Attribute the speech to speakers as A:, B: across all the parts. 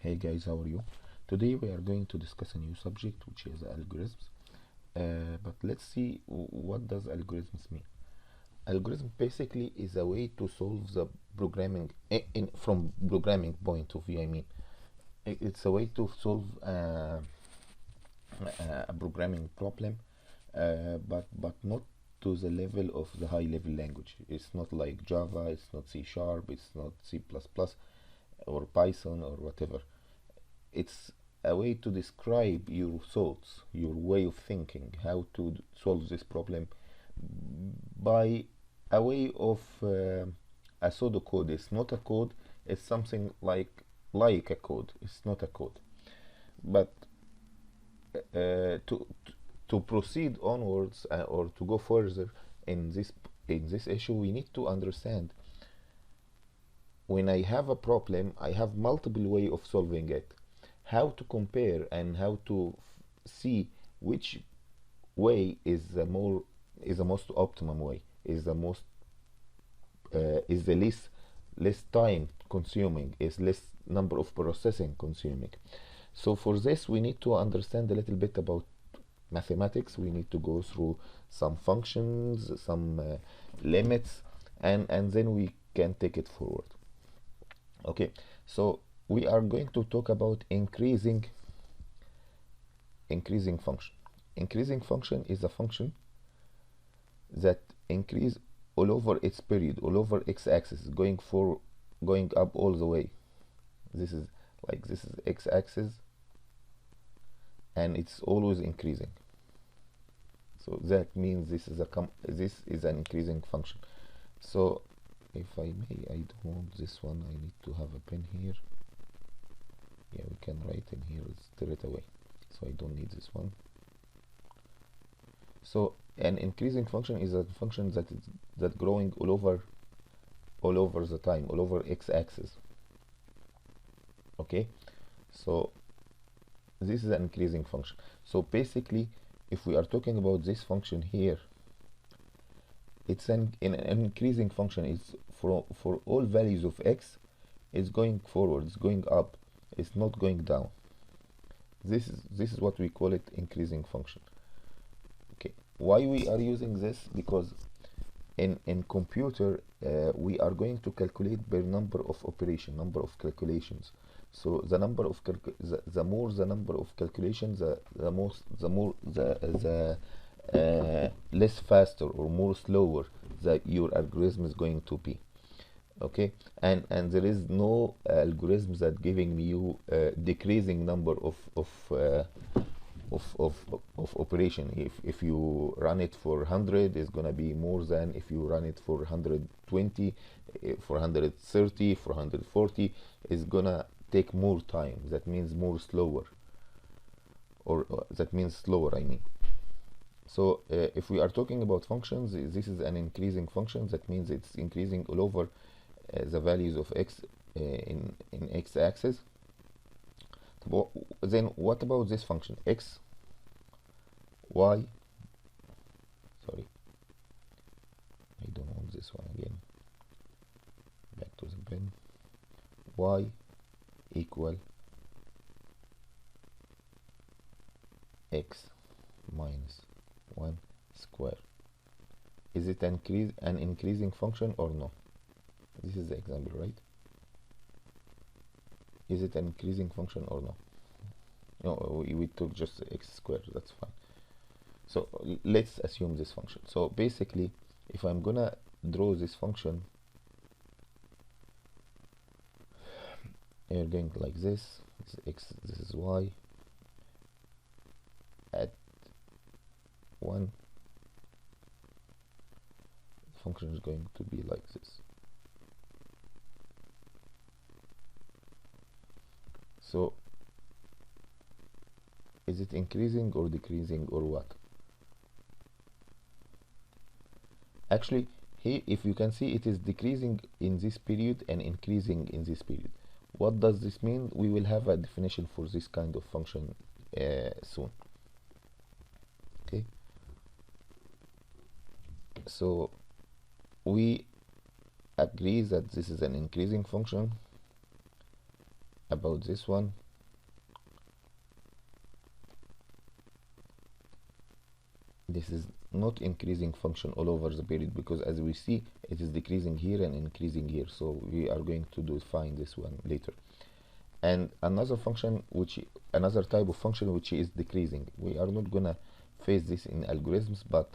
A: Hey guys, how are you? Today we are going to discuss a new subject, which is algorithms. But let's see what does algorithms mean. Algorithm basically is a way to solve the programming from programming point of view. It's a way to solve a programming problem, but not to the level of the high level language. It's not like Java, it's not C sharp, it's not C++ or Python or whatever. It's a way to describe your thoughts, your way of thinking, how to solve this problem by a way of a pseudocode. It's not a code. It's something like a code. It's not a code. But to proceed onwards or to go further in this issue, we need to understand when I have a problem, I have multiple way of solving it. How to compare and how to see which way is the most optimum way, is the less time consuming, is less number of processing consuming. So for this we need to understand a little bit about mathematics. We need to go through some functions, some limits, and then we can take it forward. Okay, so we are going to talk about increasing function. Increasing function is a function that increase all over its period, all over x-axis, going up all the way. This is x-axis, and it's always increasing. So that means this is an increasing function. So if I may, I don't want this one. I need to have a pen here. Yeah, we can write in here straight away, so I don't need this one. So an increasing function is a function that growing all over the time, all over x-axis. Okay, so this is an increasing function. So basically, if we are talking about this function here, it's an increasing function. It's for all values of x, it's going forward, it's going up, it's not going down. This is what we call it increasing function. Okay, why we are using this? Because in computer we are going to calculate per number of calculations. So the number of the more the number of calculations, the less faster or more slower that your algorithm is going to be. Okay, and there is no algorithm that giving you decreasing number of operation. If you run it for 100, it's gonna be more than if you run it for 120, for 130, for 140, it's gonna take more time. That means more slower, or that means slower, I mean. So if we are talking about functions, this is an increasing function. That means it's increasing all over the values of x in x-axis. Then what about this function x, y? Sorry, I don't want this one again. Back to the pen. Y equal x minus 1 square. Is it an increasing function or no? This is the example, right? Is it an increasing function or no? No, we took just x squared, that's fine. So let's assume this function. So basically, if I'm gonna draw this function, you're going like this. This is x, this is y. At 1, the function is going to be like this. So is it increasing or decreasing or what? Actually, here, if you can see, it is decreasing in this period and increasing in this period. What does this mean? We will have a definition for this kind of function soon. Okay, so we agree that this is an increasing function about this one, this is not increasing function all over the period, because as we see it is decreasing here and increasing here, so we are going to define this one later. And another function, another type of function which is decreasing, we are not gonna face this in algorithms, but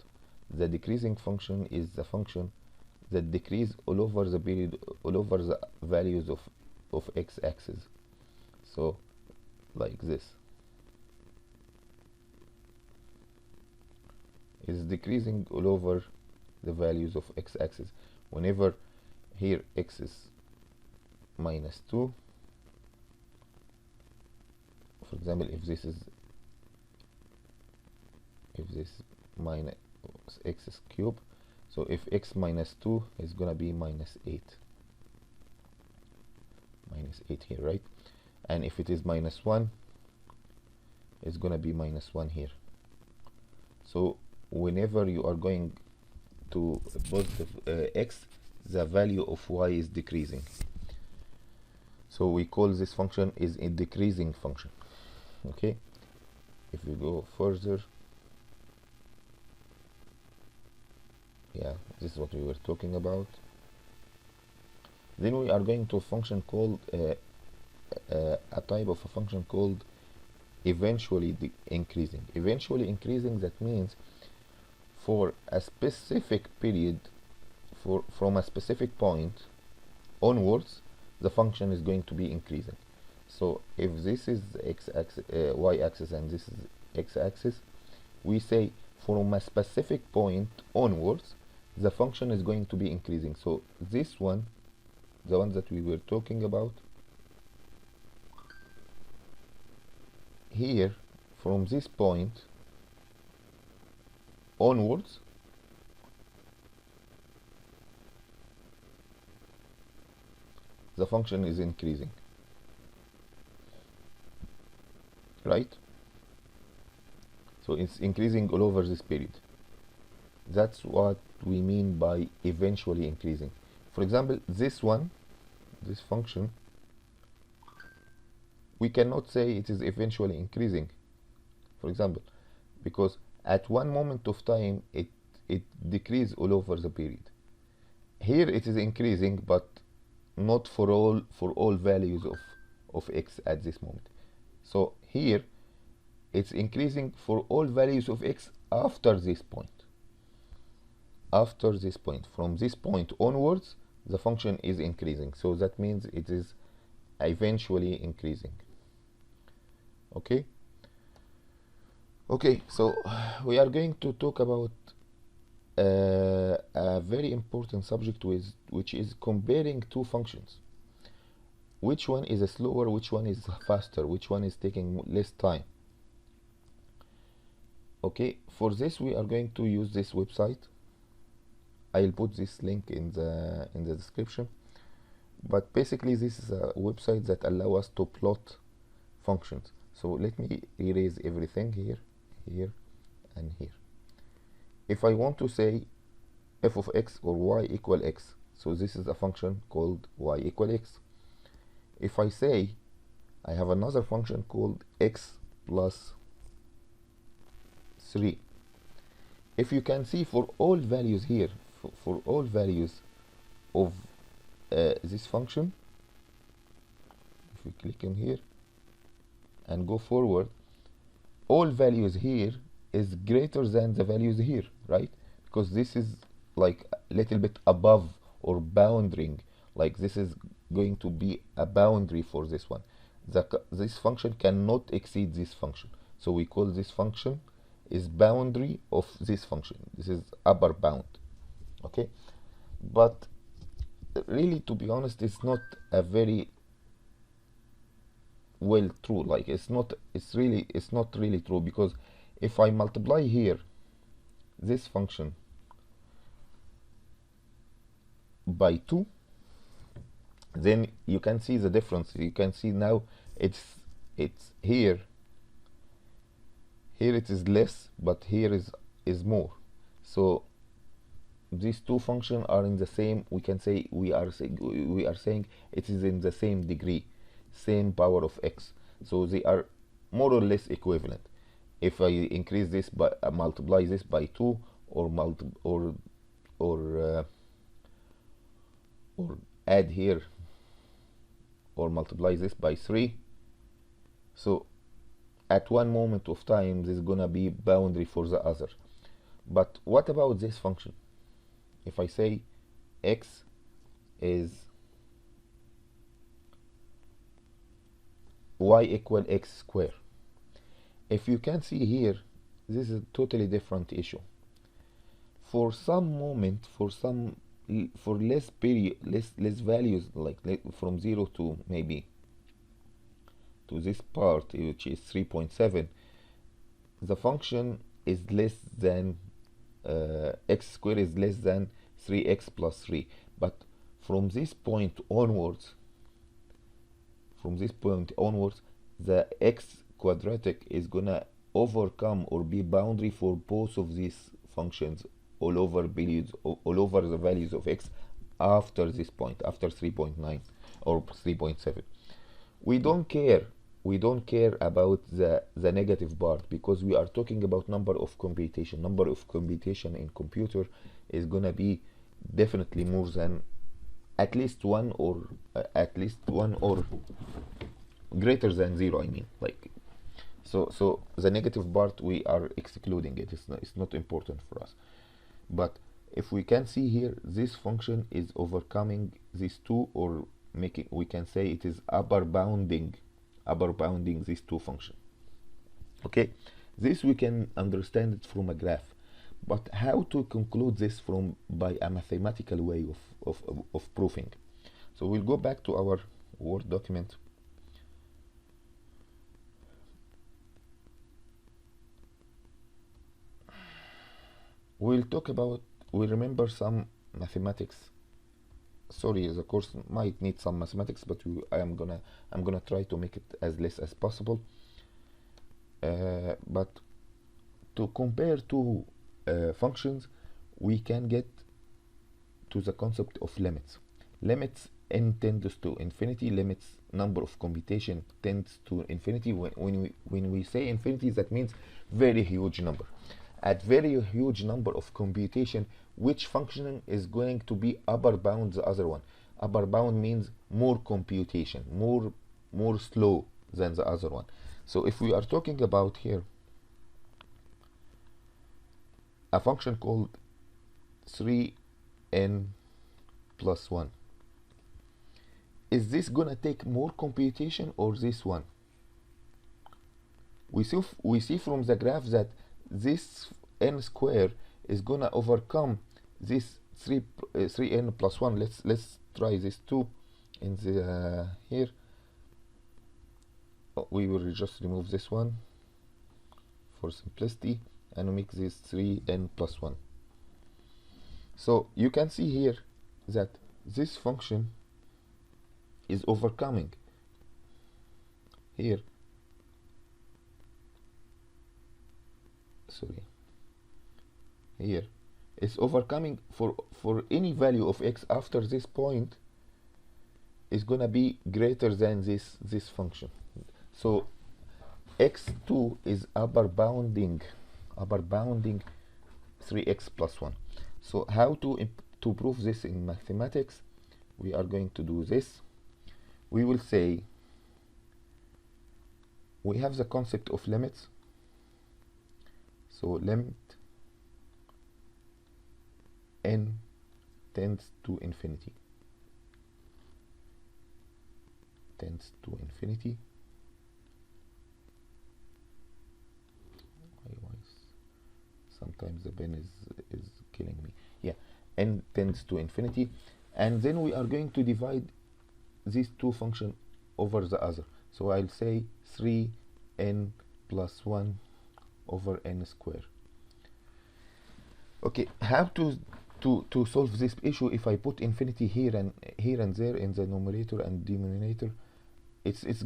A: the decreasing function is the function that decrease all over the period, all over the values of x-axis. So like this is decreasing all over the values of x-axis. Whenever here x is -2, for example, if this minus x cube, so if x -2 is gonna be -8 here, right? And if it is -1, it's gonna be -1 here. So whenever you are going to positive x, the value of y is decreasing. So we call this function is a decreasing function. Okay, if we go further, yeah, this is what we were talking about. Then we are going to a function called a type of a function called eventually increasing. Eventually increasing, that means for a specific period, from a specific point onwards, the function is going to be increasing. So if this is x-axis, y-axis, and this is x-axis, we say from a specific point onwards, the function is going to be increasing. So this one, the one that we were talking about here, from this point onwards, the function is increasing, right? So it's increasing all over this period. That's what we mean by eventually increasing. For example, this one, this function, we cannot say it is eventually increasing, for example, because at one moment of time it decreases all over the period. Here it is increasing, but not for all values of x at this moment. So here it's increasing for all values of x after this point. After this point, from this point onwards, the function is increasing. So that means it is eventually increasing. Okay. Okay, so we are going to talk about a very important subject, which is comparing two functions. Which one is slower, which one is faster, which one is taking less time. Okay, for this we are going to use this website. I'll put this link in the description. But basically this is a website that allow us to plot functions. So let me erase everything here, here, and here. If I want to say f of x or y equal x, so this is a function called y equal x. If I say I have another function called x plus 3, if you can see, for all values here, for all values of this function, if we click in here and go forward, all values here is greater than the values here, right? Because this is like a little bit above or bounding, like this is going to be a boundary for this one. This function cannot exceed this function, so we call this function is boundary of this function. This is upper bound. Okay, but really, to be honest, it's not a very well true. Like it's not really true, because if I multiply here this function by 2, then you can see the difference. You can see now it's here it is less, but here is more. So these two functions are in the same, we can say we are saying it is in the same degree, same power of x, so they are more or less equivalent. If I increase this by multiply this by 2, or or or add here, or multiply this by 3, so at one moment of time this is gonna be boundary for the other. But what about this function? If I say x is y equal x square, if you can see here, this is a totally different issue. For some moment, for less period, less values, like from 0 to maybe to this part, which is 3.7, the function is less than x squared is less than 3x plus 3. But from this point onwards, the x quadratic is gonna overcome or be boundary for both of these functions all over the values of x after this point, after 3.9 or 3.7. We don't care about the negative part, because we are talking about number of computation. Number of computation in computer is gonna be definitely more than at least one or greater than 0. I mean, like, so the negative part we are excluding it. It's not important for us. But if we can see here, this function is overcoming these two, or we can say it is upper bounding these two functions. Okay, this we can understand it from a graph, but how to conclude this by a mathematical way of proving? So we'll go back to our Word document. We'll remember some mathematics. Sorry, the course might need some mathematics, but I'm gonna try to make it as less as possible. But to compare two functions, we can get to the concept of limits. Limits n tends to infinity, limits number of computation tends to infinity. When we say infinity, that means very huge number. At very huge number of computation, which function is going to be upper bound the other one? Upper bound means more computation, more slow than the other one. So if we are talking about here a function called 3n plus 1, is this gonna take more computation or this one? We see from the graph that this n square is gonna overcome this 3n plus 1. Let's try this 2 in the here. We will just remove this one for simplicity and make this 3n plus 1. So you can see here that this function is overcoming here. Sorry, here it's overcoming for any value of x after this point is gonna be greater than this function. So x2 is upper bounding 3x plus 1. So how to prove this in mathematics? We are going to do this. We will say we have the concept of limits. So limit n tends to infinity. Sometimes the pen is killing me. Yeah, n tends to infinity, and then we are going to divide these two functions over the other. So I'll say 3n plus 1 over n square. Okay, how to solve this issue? If I put infinity here and there in the numerator and denominator, it's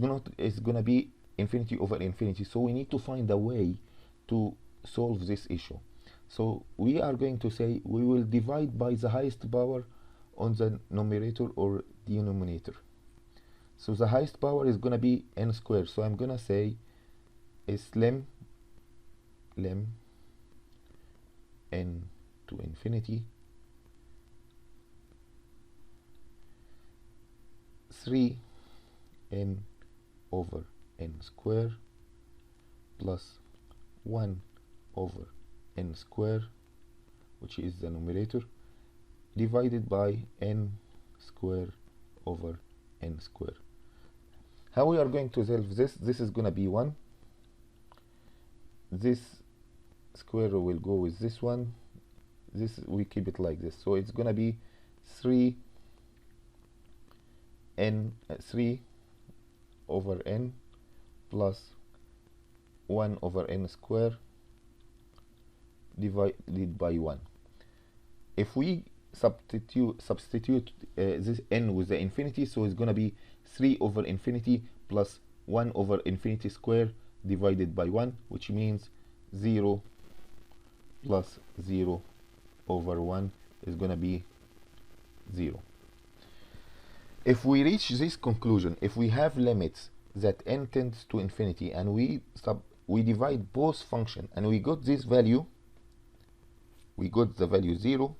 A: gonna be infinity over infinity. So we need to find a way to solve this issue. So we are going to say we will divide by the highest power on the numerator or denominator. So the highest power is gonna be n squared. So I'm gonna say is lim n to infinity 3n over n square plus 1 over n square, which is the numerator, divided by n square over n square. How we are going to solve this? This is gonna be 1. This square will go with this one. This we keep it like this. So it's gonna be 3 over n plus 1 over n square divided by 1. If we substitute this n with the infinity, so it's gonna be 3 over infinity plus 1 over infinity square divided by 1, which means 0 plus 0 over 1 is gonna be 0. If we reach this conclusion, if we have limits that n tends to infinity and we divide both function and we got this value, we got the value 0,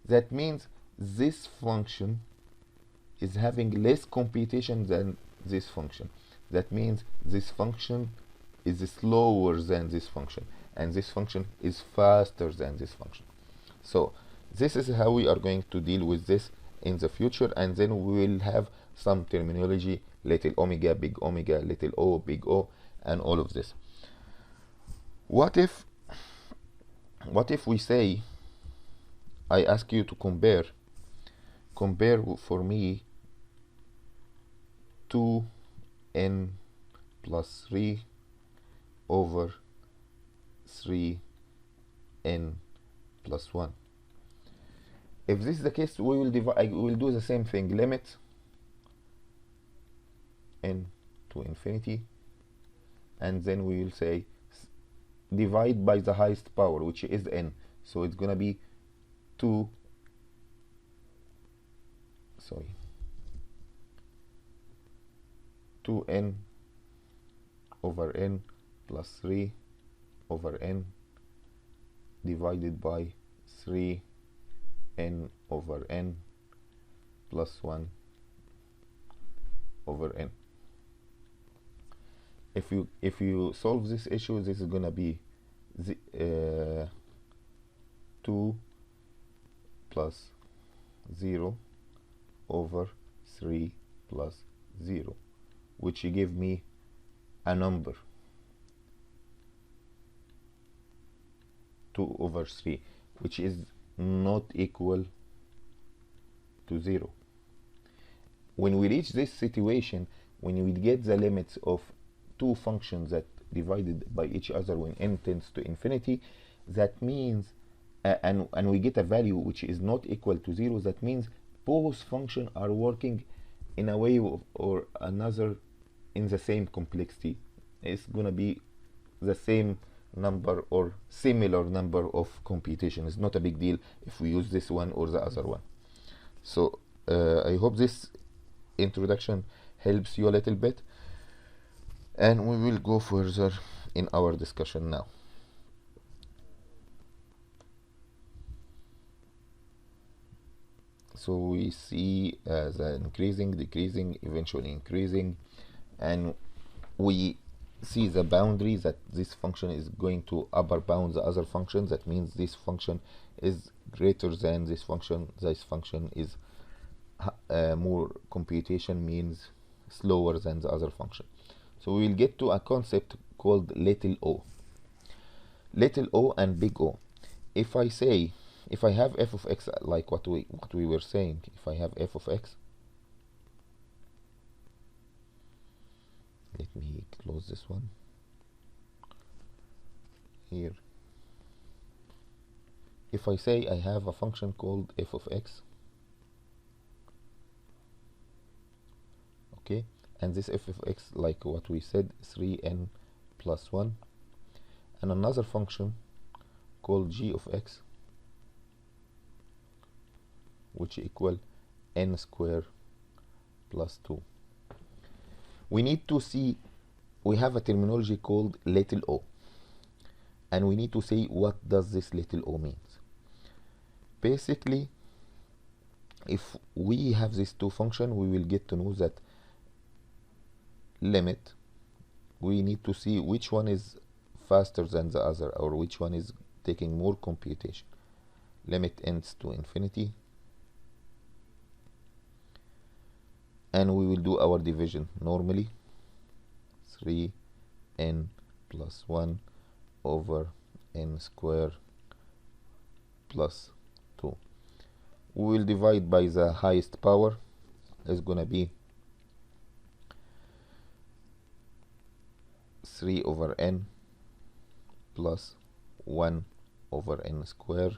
A: that means this function is having less computation than this function. That means this function is slower than this function, and this function is faster than this function. So this is how we are going to deal with this in the future, and then we will have some terminology, little omega, big omega, little o, big O, and all of this. What if we say, I ask you to compare for me 2n plus 3 over 3n plus 1. If this is the case, we will do the same thing. Limit n to infinity, and then we will say divide by the highest power, which is n. So it's gonna be 2n over n plus 3 over n divided by 3n over n plus 1 over n. If you solve this issue, this is gonna be 2 plus 0 over 3 plus 0, which give me a number 2 over 3, which is not equal to 0. When we reach this situation, when we get the limits of two functions that divided by each other when n tends to infinity, that means and we get a value which is not equal to 0, that means both functions are working in a way or another in the same complexity. It's gonna be the same number or similar number of computation. It's not a big deal if we use this one or the other one. So I hope this introduction helps you a little bit, and we will go further in our discussion now. So we see the increasing, decreasing, eventually increasing, and we see the boundary that this function is going to upper bound the other function. That means this function is greater than this function is more computation, means slower than the other function. So we will get to a concept called little o and big O. If I have f of x, like what we were saying, if I have f of x, let me close this one here. If I say I have a function called f of x, okay, and this f of x, like what we said, 3n plus 1, and another function called g of x, which equal n square plus 2. we need to see, we have a terminology called little o, and we need to say what does this little o means. Basically, if we have these two functions, we will get to know that limit, we need to see which one is faster than the other, or which one is taking more computation. Limit ends to infinity, and we will do our division normally. 3n plus 1 over n square plus 2. We will divide by the highest power. It's gonna be 3 over n plus 1 over n square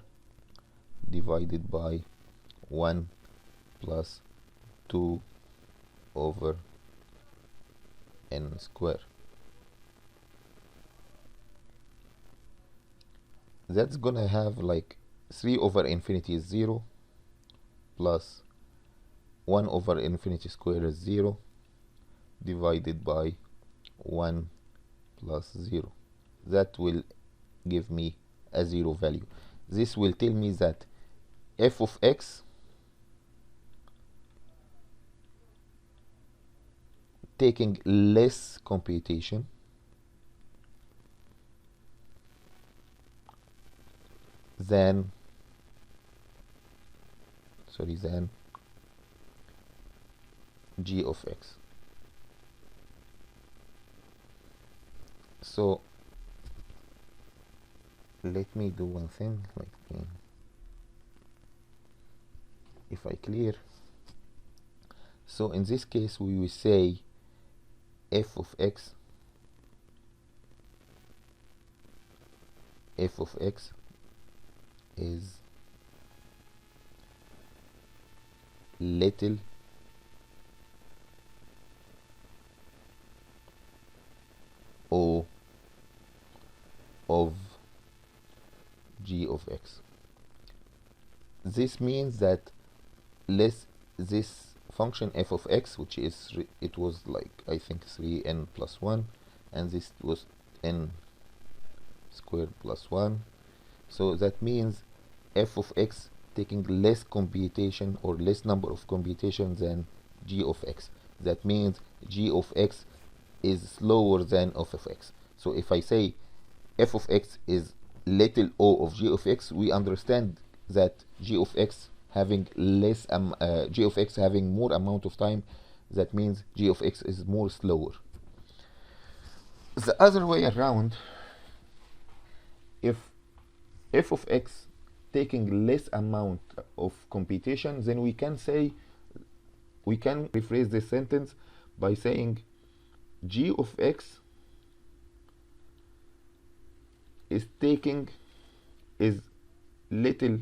A: divided by 1 plus 2 over n square. That's gonna have like 3 over infinity is 0 plus 1 over infinity square is 0 divided by 1 plus 0. That will give me a 0 value. This will tell me that f of x taking less computation than g of x. So let me do one thing, if I clear. So in this case we will say f of x is little o of g of x. This means that this function f of x, which is, it was like I think 3n plus 1, and this was n squared plus 1. So that means f of x taking less computation or less number of computation than g of x. That means g of x is slower than f of x. So if I say f of x is little o of g of x, we understand that g of x having g of x having more amount of time. That means g of x is more slower. The other way around, if f of x taking less amount of computation, then we can rephrase this sentence by saying g of x is little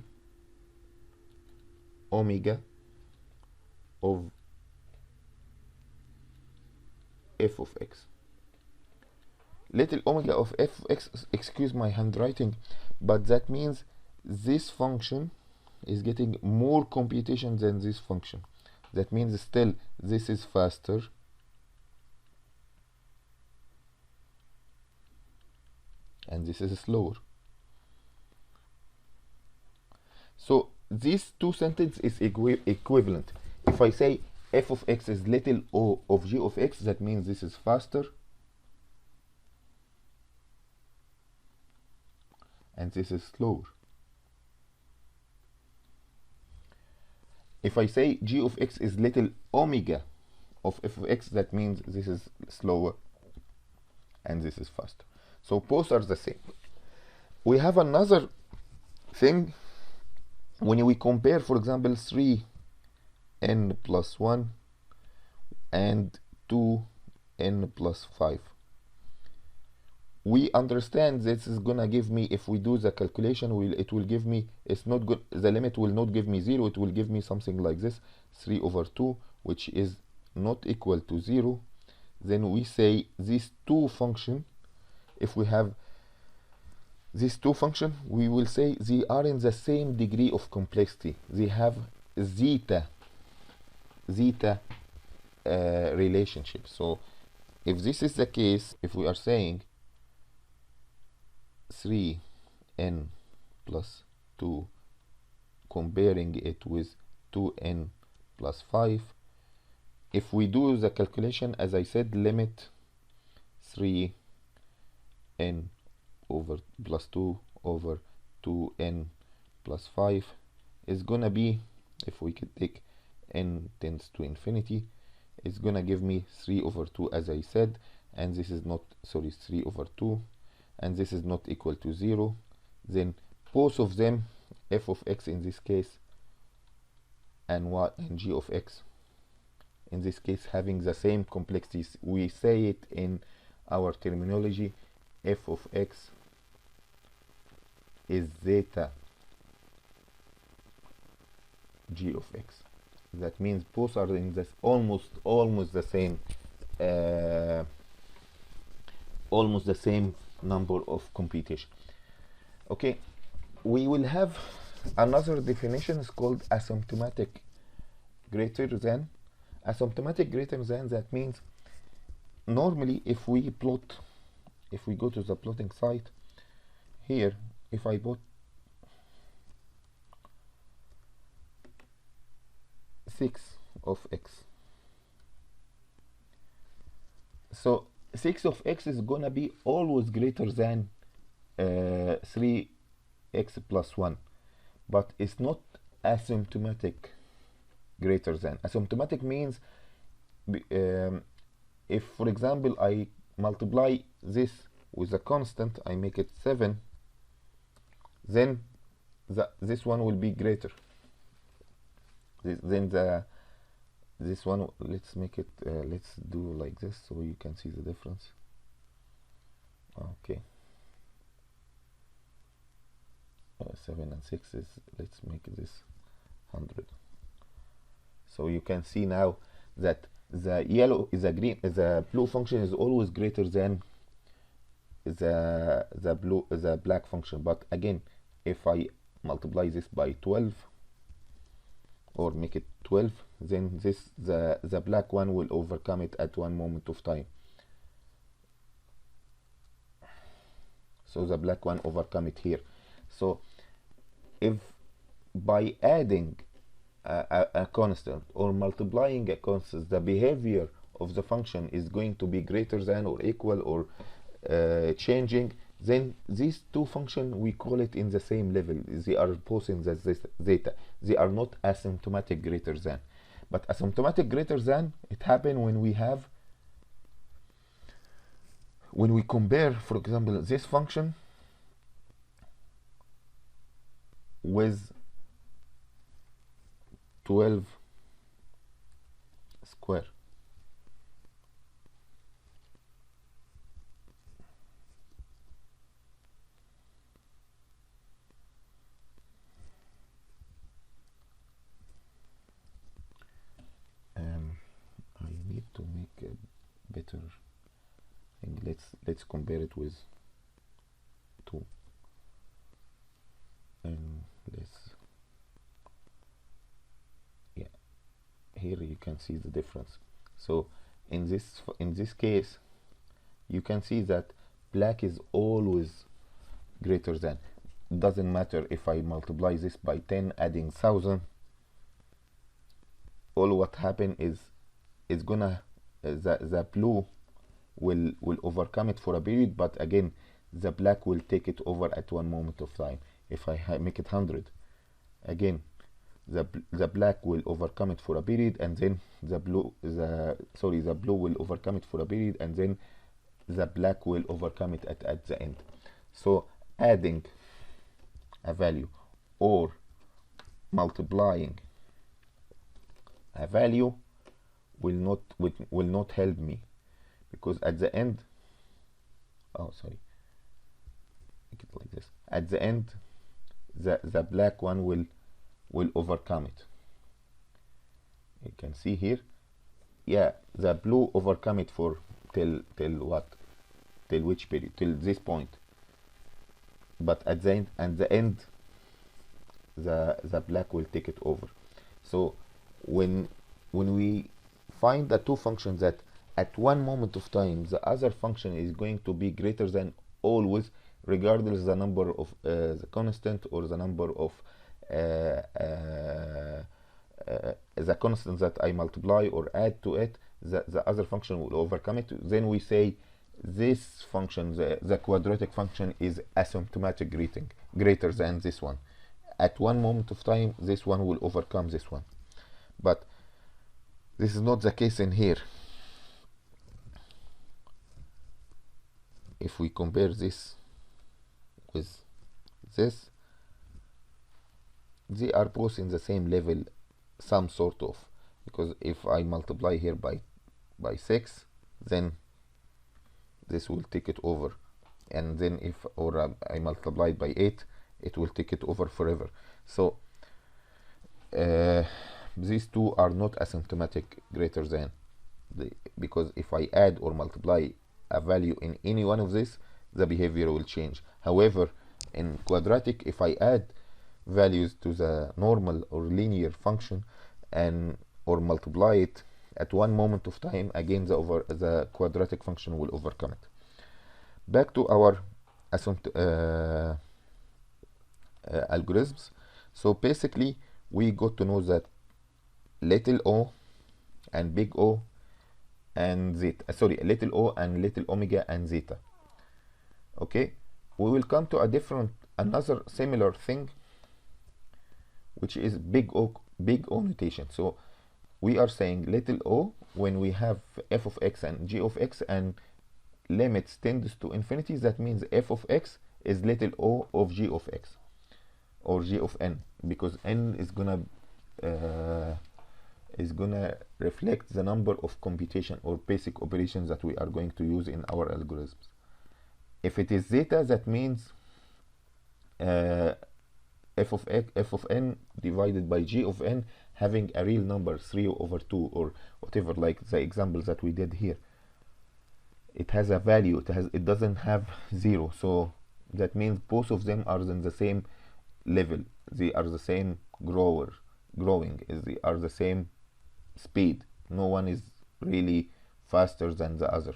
A: omega of f of x. Little omega of f of x, excuse my handwriting, but that means this function is getting more computation than this function. That means still this is faster, and this is slower. So these two sentences is equivalent. If I say f of x is little o of g of x, that means this is faster and this is slower. If I say g of x is little omega of f of x, that means this is slower and this is faster. So both are the same. We have another thing when we compare, for example, 3n plus 1 and 2n plus 5. We understand this is gonna give me, if we do the calculation, it will give me, it's not good, the limit will not give me 0, it will give me something like this, 3 over 2, which is not equal to 0. Then we say these two functions, if we have these two functions, we will say they are in the same degree of complexity. They have zeta relationship. So if this is the case, if we are saying 3n plus 2, comparing it with 2n plus 5, if we do the calculation, as I said, limit 3n over plus 2 over 2n plus 5 is gonna be, if we could take n tends to infinity, it's gonna give me 3 over 2, as I said, and this is not, sorry, 3 over 2, and this is not equal to 0. Then both of them, f of x in this case and y and g of x in this case, having the same complexities. We say it in our terminology, f of x is zeta g of x. That means both are in this almost the same almost the same number of computation. Okay, we will have another definition. Is called asymptomatic greater than. Asymptomatic greater than, that means normally if we plot, if we go to the plotting site here, if I put 6 of x, so 6 of x is gonna be always greater than 3x plus 1, but it's not asymptomatic greater than. Asymptomatic means if, for example, I multiply this with a constant, I make it 7, then this one will be greater. Then this one, let's make it, let's do like this so you can see the difference. Okay, 7 and 6 is, let's make this 100. So you can see now that the yellow is a green, the blue function is always greater than the black function. But again, if I multiply this by 12 or make it 12, then the black one will overcome it at one moment of time. So the black one overcome it here. So if by adding a constant or multiplying a constant, the behavior of the function is going to be greater than or equal or changing, then these two functions, we call it in the same level. They are both in the zeta. They are not asymptomatic greater than. But asymptomatic greater than, it happens when we have, when we compare, for example, this function with 12 square. I need to make a better thing. Let's compare it with 2, and here you can see the difference. So in this case, you can see that black is always greater than. Doesn't matter if I multiply this by 10, adding 1000. All what happen is gonna the blue will overcome it for a period, but again the black will take it over at one moment of time. If I make it 100, again the black will overcome it for a period, and then the blue will overcome it for a period, and then the black will overcome it at the end. So adding a value or multiplying a value will not help me, because at the end, make it like this, at the end the black one will overcome it. You can see here, yeah, the blue overcome it for till what, till which period, till this point, but at the end the black will take it over. So when we find the two functions that at one moment of time the other function is going to be greater than always, regardless the number of the constant or the number of the constant that I multiply or add to it, the other function will overcome it. Then we say this function, the quadratic function, is asymptomatic greater than this one. At one moment of time this one will overcome this one, but this is not the case in here. If we compare this with this, they are both in the same level, some sort of, because if I multiply here by 6, then this will take it over, and then if I multiply it by 8, it will take it over forever. So these two are not asymptomatic greater than, because if I add or multiply a value in any one of this, the behavior will change. However, in quadratic, if I add values to the normal or linear function and or multiply it at one moment of time, again the quadratic function will overcome it. Back to our algorithms. So basically we got to know that little o and big O and zeta, little o and little omega and zeta. Okay, we will come to another similar thing, which is big O notation. So we are saying little o when we have f of x and g of x and limits tends to infinity, that means f of x is little o of g of x or g of n, because n is gonna reflect the number of computation or basic operations that we are going to use in our algorithms. If it is zeta, that means f of n divided by g of n having a real number 3/2 or whatever, like the example that we did here. It has a value, it doesn't have 0, so that means both of them are in the same level, they are the same growing, they are the same speed, no one is really faster than the other.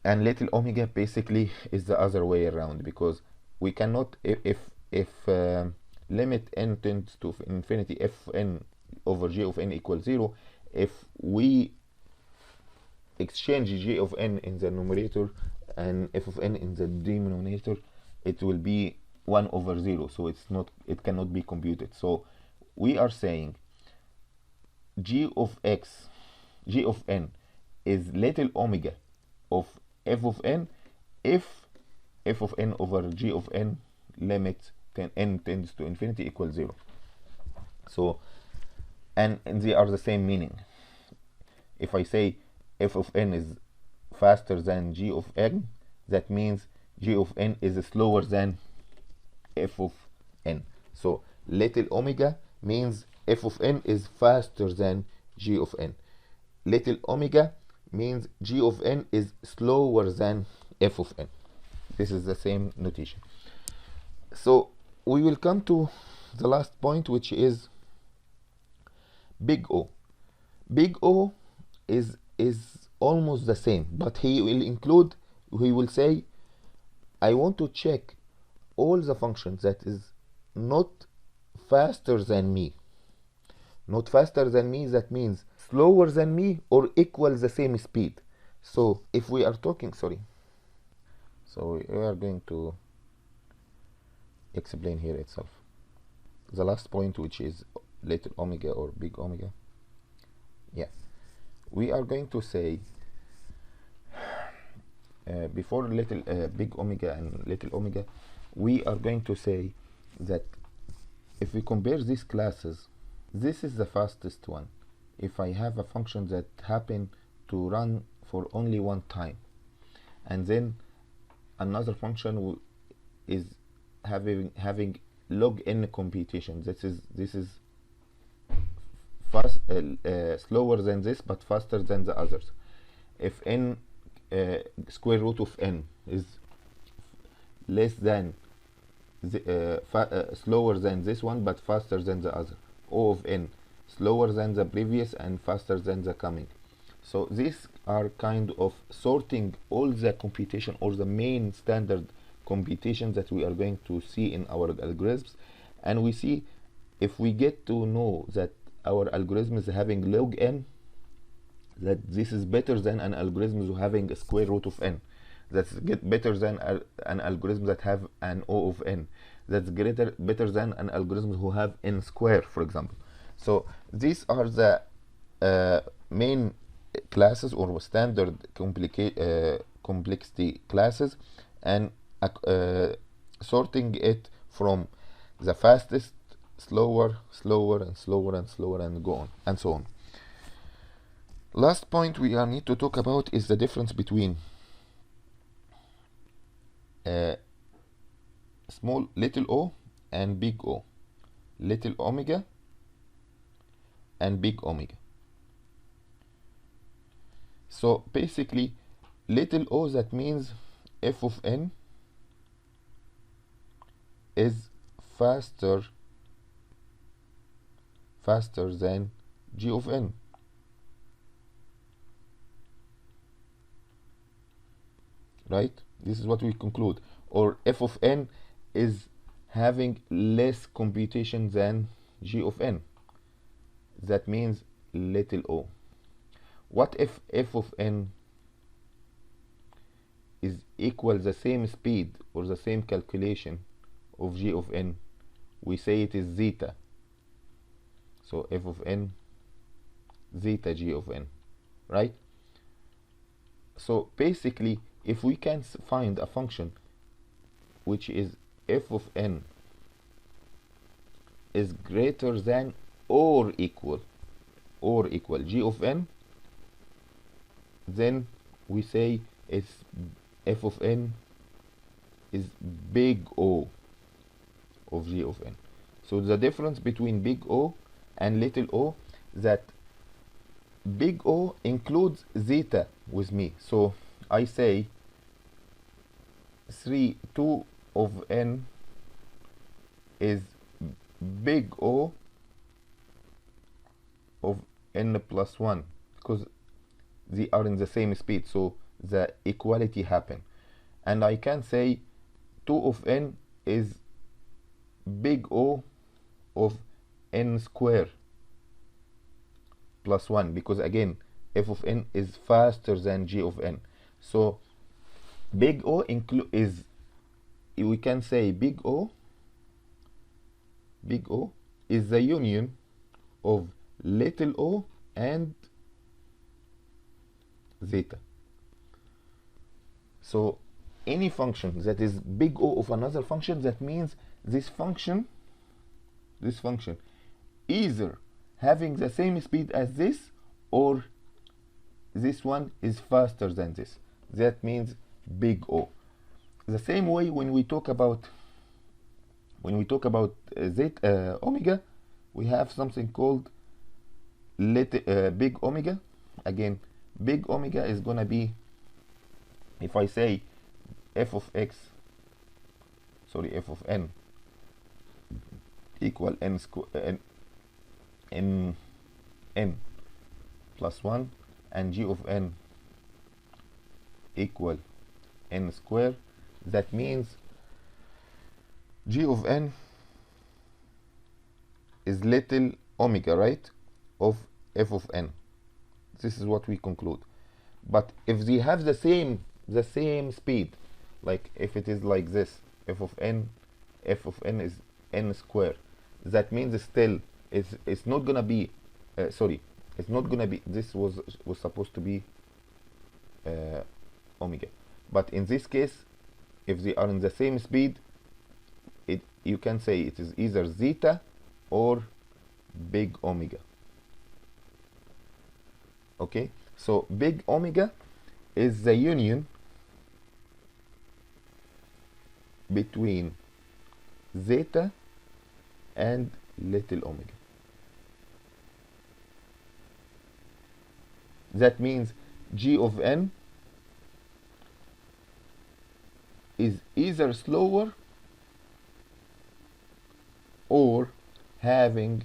A: And little omega basically is the other way around, because we cannot, if limit n tends to infinity, f n over g of n equals 0, if we exchange g of n in the numerator and f of n in the denominator, it will be 1/0, so it cannot be computed. So we are saying g of n is little omega of f of n if f of n over g of n limit n tends to infinity equals 0. So and they are the same meaning. If I say f of n is faster than g of n, that means g of n is slower than f of n. So little omega means f of n is faster than g of n. Little omega means g of n is slower than f of n. This is the same notation. So we will come to the last point, which is big O. Big O is almost the same, but he will say, I want to check all the functions that is not faster than me. Not faster than me, that means slower than me or equal the same speed. So if we are talking, so we are going to explain here itself. The last point, which is little omega or big omega. Yeah, we are going to say before little big omega and little omega, we are going to say that if we compare these classes, this is the fastest one. If I have a function that happen to run for only one time, and then another function is having log n computation, this is fast, slower than this but faster than the others. If n square root of n is less than slower than this one but faster than the other, O of n slower than the previous and faster than the coming. So these are kind of sorting all the computation or the main standard computations that we are going to see in our algorithms, and we see if we get to know that our algorithm is having log n, that this is better than an algorithm having a square root of n. That's better than an algorithm that have an O of n. That's better than an algorithm who have n square, for example. So these are the main classes or standard complexity classes, and sorting it from the fastest, slower, slower, and slower, and slower, and go on, and so on. Last point we need to talk about is the difference between small little o and big O, little omega and big omega. So basically, little o, that means f of n is faster than g of n. Right? This is what we conclude. Or f of n is having less computation than g of n. That means little o. What if f of n is equal the same speed or the same calculation of g of n? We say it is zeta. So f of n zeta g of n, right? So basically, if we can find a function which is f of n is greater than or equal g of n, then we say it's f of n is big O of g of n. So the difference between big O and little o, that big O includes zeta with me. So I say 2 of n is big O of n plus 1, because they are in the same speed, so the equality happen. And I can say 2 of n is big O of n square plus 1, because again f of n is faster than g of n. So big O is, we can say big O is the union of little o and zeta. So any function that is big O of another function, that means this function either having the same speed as this, or this one is faster than this. That means big O. The same way when we talk about zeta omega, we have something called big omega. Again, big omega is gonna be, if I say f of n equal n plus 1 and g of n equal n square, that means g of n is little omega, right, of f of n. This is what we conclude. But if they have the same speed, like if it is like this, f of n is n square, that means still it's not gonna be it's not gonna be, this was supposed to be omega, but in this case, if they are in the same speed, you can say it is either zeta or big omega. Okay, so big omega is the union between zeta and little omega. That means g of n is either slower or having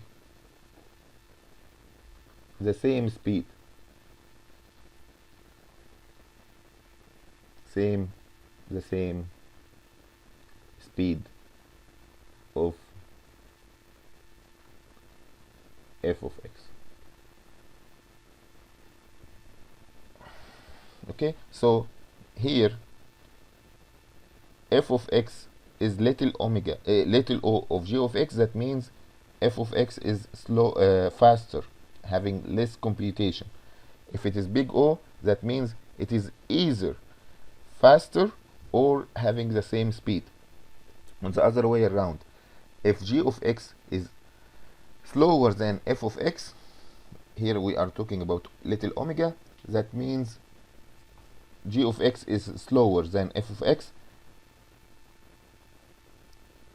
A: the same speed, the same speed of f of x. Okay, so here f of x is little omega, little o of g of x. That means f of x is faster, having less computation. If it is big O, that means it is either faster or having the same speed. On the other way around, if g of x is slower than f of x, here we are talking about little omega, that means g of x is slower than f of x,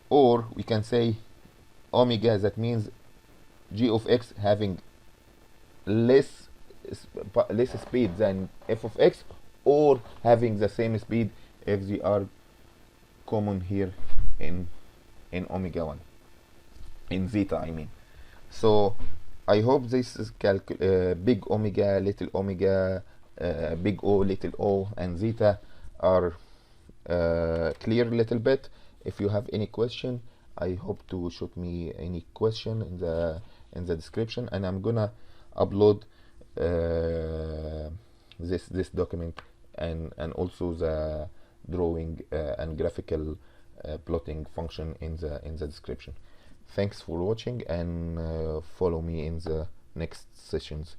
A: or we can say omega, that means g of x having less speed than f of x, or having the same speed if they are common here in omega 1, in zeta I mean. So I hope this is big omega, little omega, big O, little o, and zeta are clear a little bit. If you have any question, I hope to shoot me any question in the description, and I'm gonna upload this document and also the drawing and graphical plotting function in the description. Thanks for watching, and follow me in the next sessions.